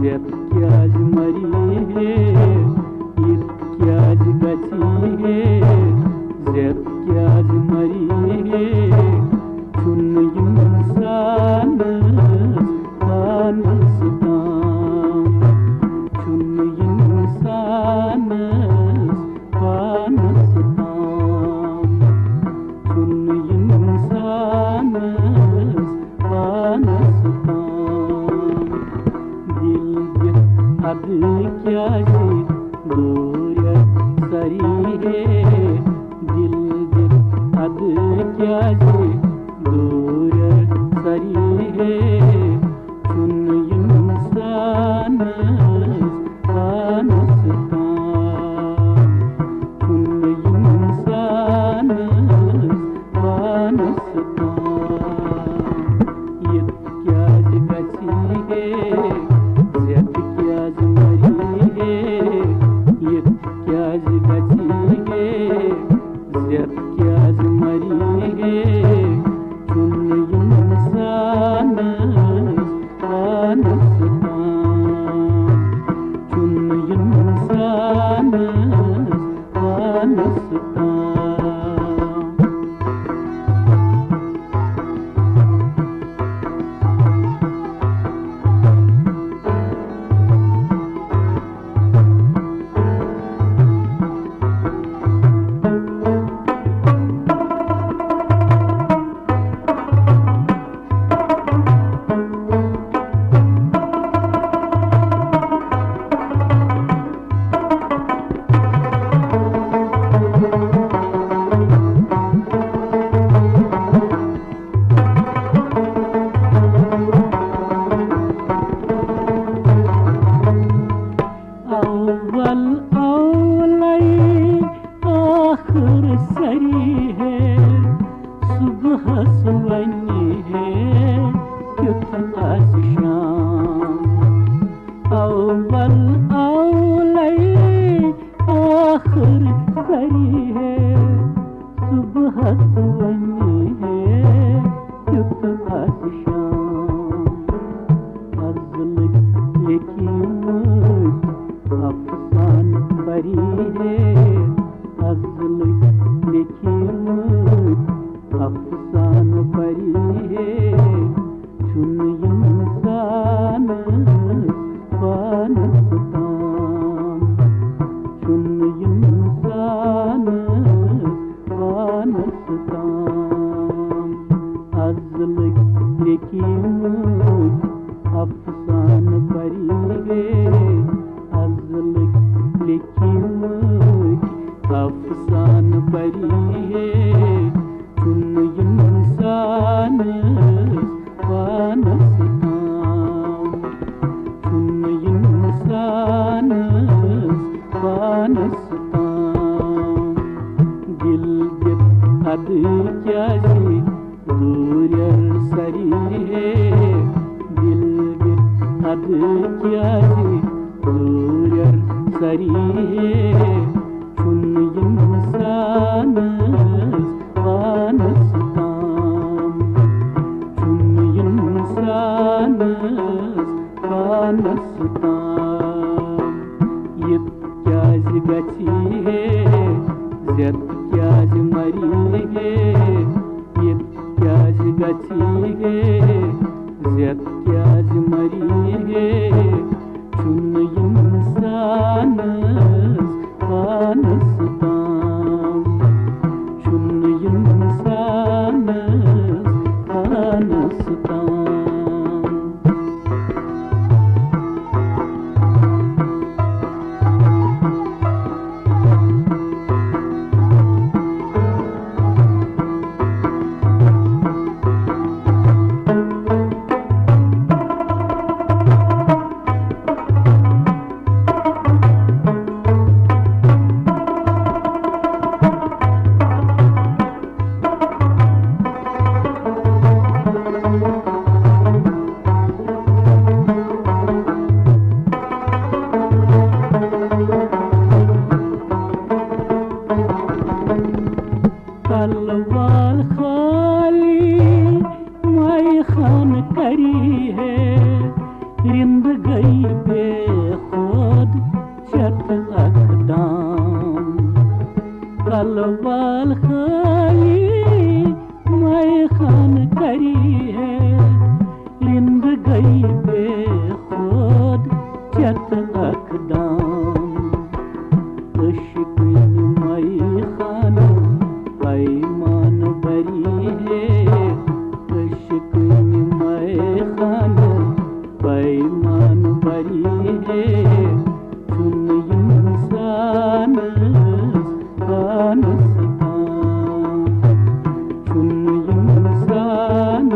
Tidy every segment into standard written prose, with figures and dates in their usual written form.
zet kyaz mari it kyaz gachi zet kyaz mari chun insan panstam chun insan panstam chun insan panstam dil ke ad kya ji दूर सरी है दिल के ad kya ji दूर सरी है chun insan panstam chun insan panstam it kyaz gachi hai zet kyaz mari hai it kyaz gachi hai zet kyaz mari hai chun insan panstam chun insan panstam अव्वल औलई आखिर सरी है सुबह सुवनी है युद्ध शाम अव्वल औलई आखिर सरी है सुबह सुवनी है युद्ध शाम अज़ल लेकिन अफसान परी है अज़ल लिखी अफसान परी है चुन इंसान पानस्ताम चुन इंसान पानस्ताम अज़ल लिखी अफसान परी है अज़ल लिखी अफसान परी है चुन इंसान पानस्ताम चुन इंसान पानस्ताम दिल के ad kya ji दूर सरी है दिल के ad kya ji दूर सरी है chun insan panstam chun insan panstam it kyaz gachi hai zet kyaz mari hai it kyaz gachi hai zet kyaz mari hai chun insan panstam chun insan panstam बेखुद चत अकदाम अश्किन मई खानो पैमान बरी है अश्किन मई खानो पैमान बरी है चुन इंसान कानस्तान चुन इंसान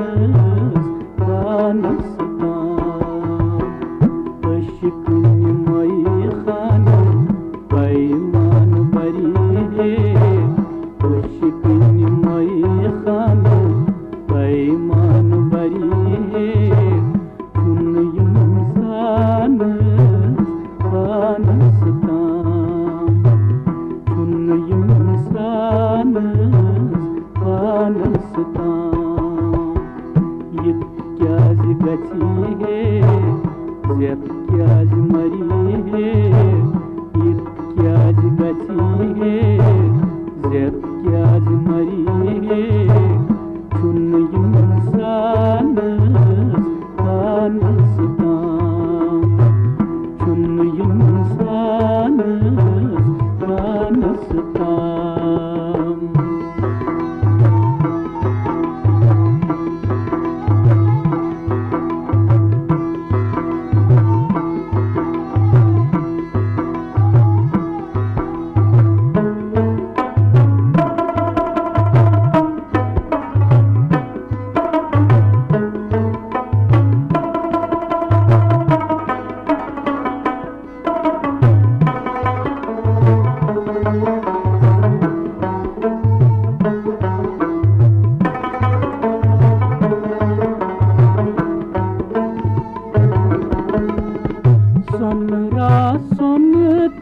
कानस्तान अश्किन मई खानो पैमान बरी है अश्किन मई खानो पैमान बरी है चुन इंसान कानस्तान चुन इंसान कानस्तान ये क्या गति है जब क्या मरी है ये क्या गति है जब क्या मरी है चुन इंसान कानस्तान चुन इंसान कानस्तान सुन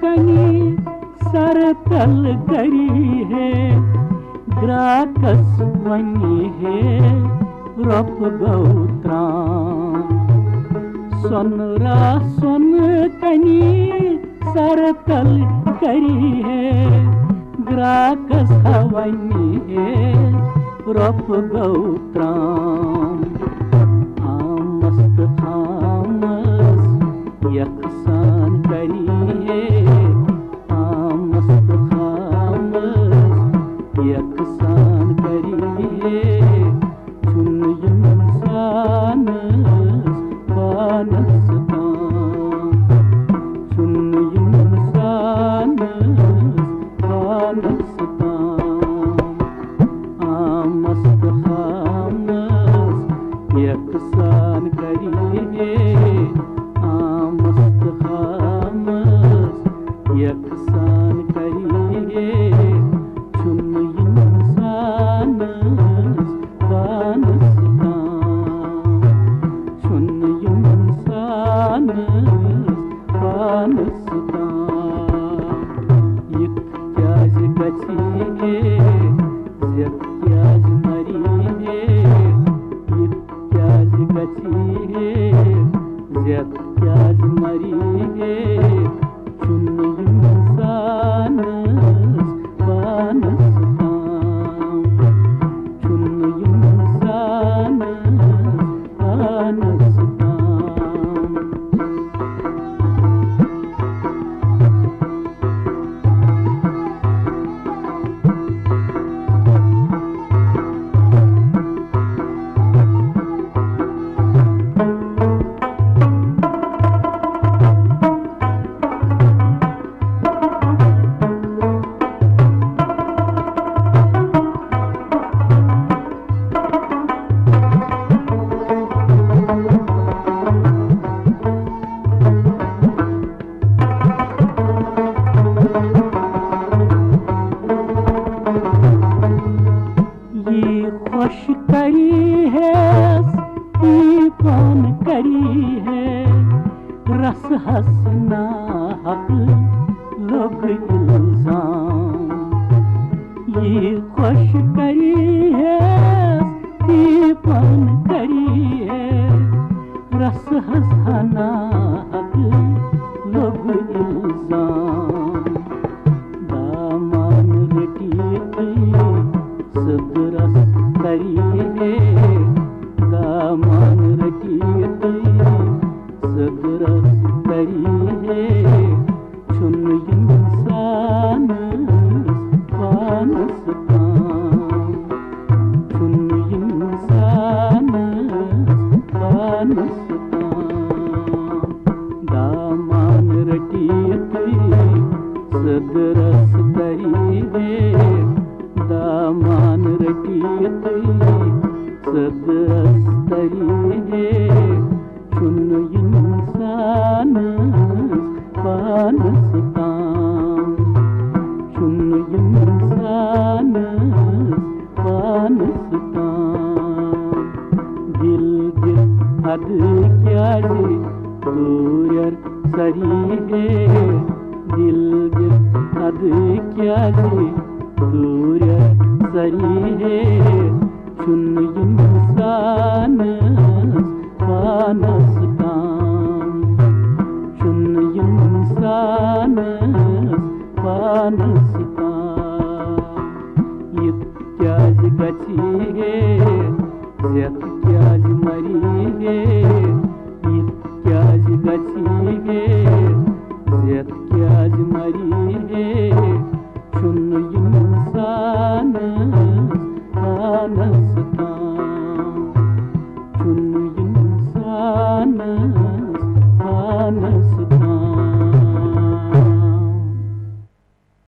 कनी सर तल करी है ग्राकस वनी है रप गौत्राम सुन कनी सर तल करी है ग्राकस वनी है रप गौत्राम आमस्त खामस यकसान करी है आमस्त खामस यकसान करी है चुन इंसान कानस्तान चुन इंसान कानस्तान आमस्त खामस यकसान करी है आमस्त खामस यकसान करी है चुन इंसान कानस्तान चुन इंसान कानस्तान ये क्या गति है जब क्या मरी है ये क्या गति है जब क्या मरी है चुन इंसान कानस्तान चुन इंसान कानस्तान खुश करी है दीवान करी है रस हंसना हक लोग इल्जाम ये खुश करी है दीवान करी है रस हंसना हक लोग इल्जाम दामन रटी सब रस करी है दामन रटी सदरस तरी छुन इंसानस पानस ताम छुन इंसानस पानस ताम दामान रटियत सदरस तरी दामान रटियत सदरस तरी छुन इंसानस पानस ताम छुन इंसानस पानस ताम दिल दिल अद क्या दूर सरी दिल दिल अद क्या दूर सरी छुन इंसानस पानस ताम छुन इंसानस पानस ताम इत्याज गछि ज़त क्याज मरी इत्याज गछि ज़त क्याज मरी छुन इंसानस पानस ताम छुन इंसानस पानस